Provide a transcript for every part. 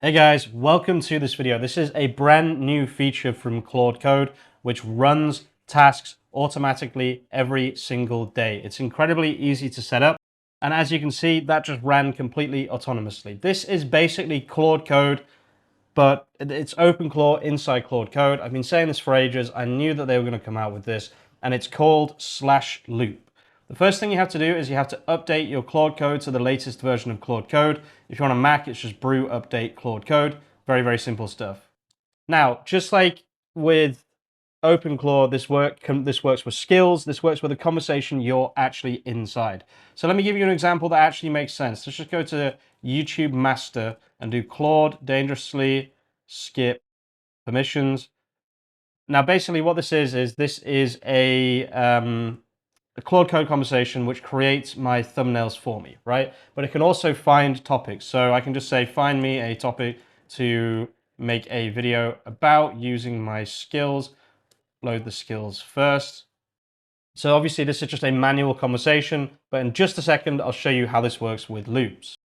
Hey guys, welcome to this video. This is a brand new feature from Claude Code, which runs tasks automatically every single day. It's incredibly easy to set up. And as you can see, that just ran completely autonomously. This is basically Claude Code, but it's OpenClaw inside Claude Code. I've been saying this for ages. I knew that they were going to come out with this, and it's called /loop. The first thing you have to do is you have to update your Claude Code to the latest version of Claude Code. If you're on a Mac, it's just brew update Claude Code. Very, very simple stuff. Now, just like with OpenClaw, this works with skills. This works with a conversation you're actually inside. So let me give you an example that actually makes sense. Let's just go to YouTube Master and do Claude dangerously skip permissions. Now, basically what this is this is a Claude Code conversation which creates my thumbnails for me, right? But it can also find topics. So I can just say, find me a topic to make a video about using my skills. Load the skills first. So obviously this is just a manual conversation, but in just a second, I'll show you how this works with loops.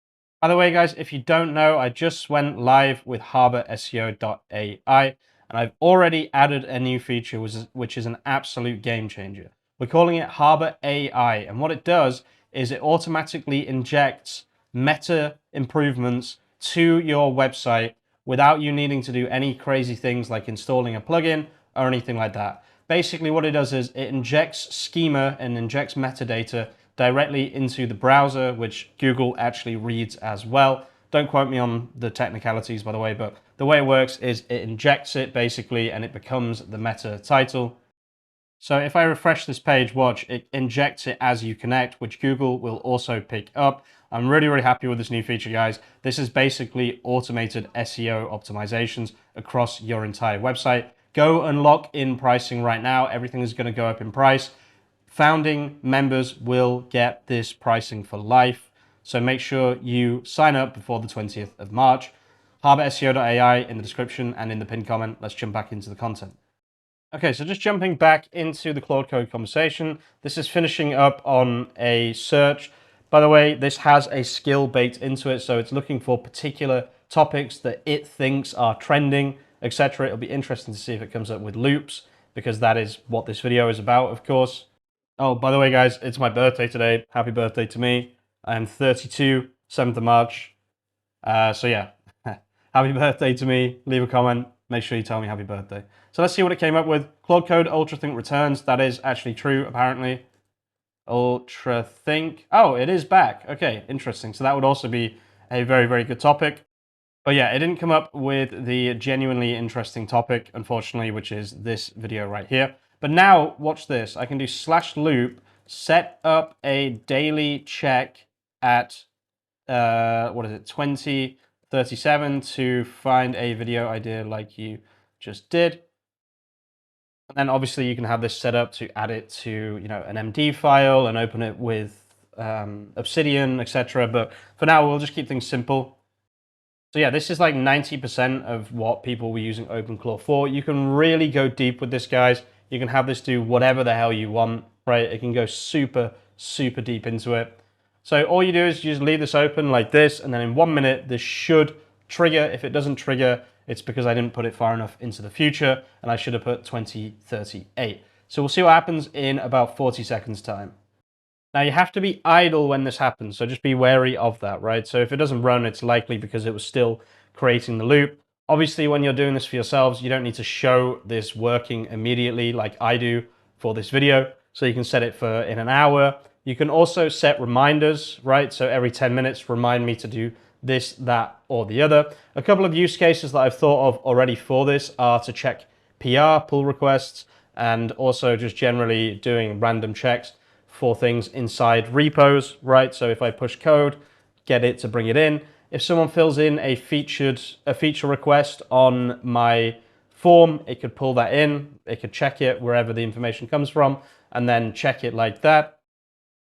By the way, guys, if you don't know, I just went live with SEO and I've already added a new feature, which is an absolute game changer. We're calling it Harbor AI, and what it does is it automatically injects meta improvements to your website without you needing to do any crazy things like installing a plugin or anything like that. Basically, what it does is it injects schema and injects metadata directly into the browser, which Google actually reads as well. Don't quote me on the technicalities, by the way, but the way it works is it injects it basically and it becomes the meta title. So if I refresh this page, watch, it injects it as you connect, which Google will also pick up. I'm really, really happy with this new feature, guys. This is basically automated SEO optimizations across your entire website. Go and lock in pricing right now. Everything is going to go up in price. Founding members will get this pricing for life. So make sure you sign up before the 20th of March. HarborSEO.ai in the description and in the pinned comment. Let's jump back into the content. Okay, so just jumping back into the Claude Code conversation, this is finishing up on a search. By the way, this has a skill baked into it, so it's looking for particular topics that it thinks are trending, etc. It'll be interesting to see if it comes up with loops, because that is what this video is about, of course. Oh, by the way, guys, it's my birthday today. Happy birthday to me. I am 32, 7th of March. So yeah, happy birthday to me. Leave a comment. Make sure you tell me happy birthday. So let's see what it came up with. Claude Code UltraThink returns. That is actually true, apparently. UltraThink. Oh, it is back. Okay, interesting. So that would also be a very, very good topic. But yeah, it didn't come up with the genuinely interesting topic, unfortunately, which is this video right here. But now, watch this. I can do /loop, set up a daily check at, 2037 to find a video idea like you just did. And then obviously you can have this set up to add it to, an MD file and open it with Obsidian, etc. But for now, we'll just keep things simple. So yeah, this is like 90% of what people were using OpenClaw for. You can really go deep with this, guys. You can have this do whatever the hell you want, right? It can go super, super deep into it. So all you do is you just leave this open like this, and then in 1 minute, this should trigger. If it doesn't trigger, it's because I didn't put it far enough into the future, and I should have put 2038. So we'll see what happens in about 40 seconds time. Now you have to be idle when this happens, so just be wary of that, right? So if it doesn't run, it's likely because it was still creating the loop. Obviously, when you're doing this for yourselves, you don't need to show this working immediately like I do for this video. So you can set it for in an hour. You can also set reminders, right? So every 10 minutes, remind me to do this, that, or the other. A couple of use cases that I've thought of already for this are to check PR, pull requests, and also just generally doing random checks for things inside repos, right? So if I push code, get it to bring it in. If someone fills in a feature request on my form, it could pull that in. It could check it wherever the information comes from and then check it like that.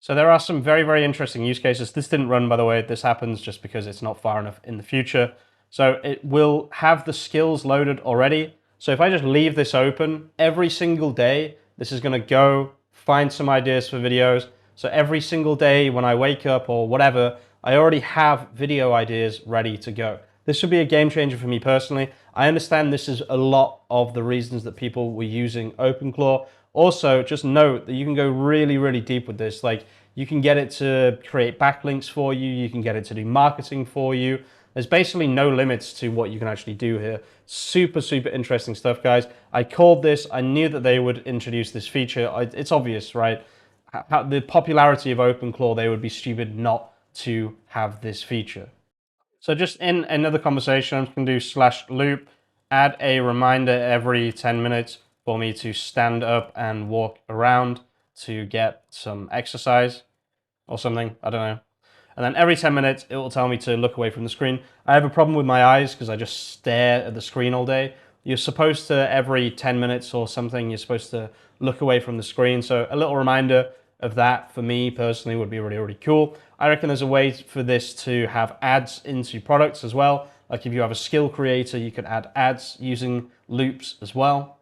So there are some very, very interesting use cases. This didn't run, by the way. This happens just because it's not far enough in the future. So it will have the skills loaded already. So if I just leave this open, every single day, this is going to go find some ideas for videos. So every single day when I wake up or whatever, I already have video ideas ready to go. This would be a game changer for me personally. I understand this is a lot of the reasons that people were using OpenClaw. Also, just note that you can go really, really deep with this. Like, you can get it to create backlinks for you. You can get it to do marketing for you. There's basically no limits to what you can actually do here. Super, super interesting stuff, guys. I called this. I knew that they would introduce this feature. It's obvious, right? The popularity of OpenClaw, they would be stupid not to have this feature. So just in another conversation, I'm going to do /loop, add a reminder every 10 minutes for me to stand up and walk around to get some exercise or something. I don't know. And then every 10 minutes, it will tell me to look away from the screen. I have a problem with my eyes because I just stare at the screen all day. You're supposed to, every 10 minutes or something, you're supposed to look away from the screen. So a little reminder of that for me personally would be really, really cool. I reckon there's a way for this to have ads into products as well. Like if you have a skill creator, you could add ads using loops as well.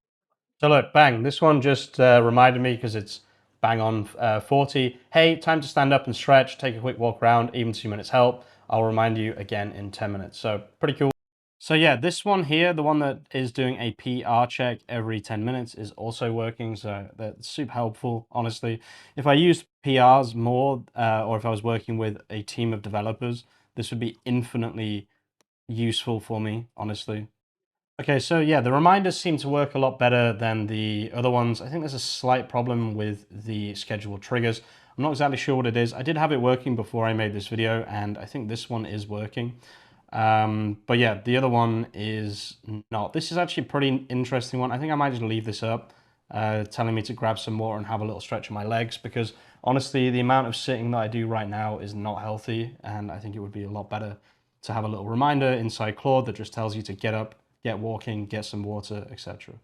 So look, bang, this one just reminded me because it's bang on 40. Hey, time to stand up and stretch, take a quick walk around, even 2 minutes help. I'll remind you again in 10 minutes. So pretty cool. So yeah, this one here, the one that is doing a PR check every 10 minutes is also working. So that's super helpful, honestly. If I used PRs more, or if I was working with a team of developers, this would be infinitely useful for me, honestly. Okay, so yeah, the reminders seem to work a lot better than the other ones. I think there's a slight problem with the scheduled triggers. I'm not exactly sure what it is. I did have it working before I made this video, and I think this one is working. But yeah, the other one is not. This is actually a pretty interesting one. I think I might just leave this up, telling me to grab some water and have a little stretch of my legs, because honestly, the amount of sitting that I do right now is not healthy, and I think it would be a lot better to have a little reminder inside Claude that just tells you to get up, get walking, get some water, etc.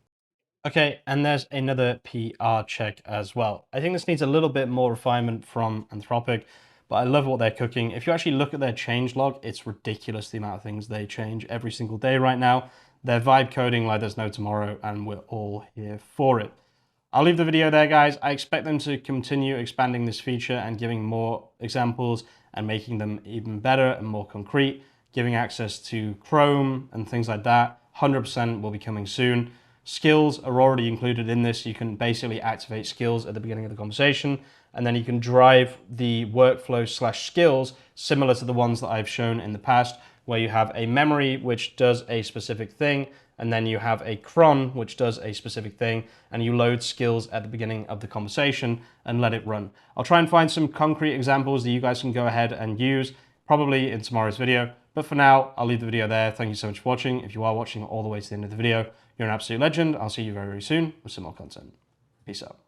Okay, and there's another PR check as well. I think this needs a little bit more refinement from Anthropic, but I love what they're cooking. If you actually look at their change log, it's ridiculous the amount of things they change every single day right now. They're vibe coding like there's no tomorrow, and we're all here for it. I'll leave the video there, guys. I expect them to continue expanding this feature and giving more examples and making them even better and more concrete, giving access to Chrome and things like that. 100% will be coming soon. Skills are already included in this. You can basically activate skills at the beginning of the conversation, and then you can drive the workflow / skills similar to the ones that I've shown in the past, where you have a memory which does a specific thing, and then you have a cron which does a specific thing, and you load skills at the beginning of the conversation and let it run. I'll try and find some concrete examples that you guys can go ahead and use, probably in tomorrow's video. But for now, I'll leave the video there. Thank you so much for watching. If you are watching all the way to the end of the video, you're an absolute legend. I'll see you very, very soon with some more content. Peace out.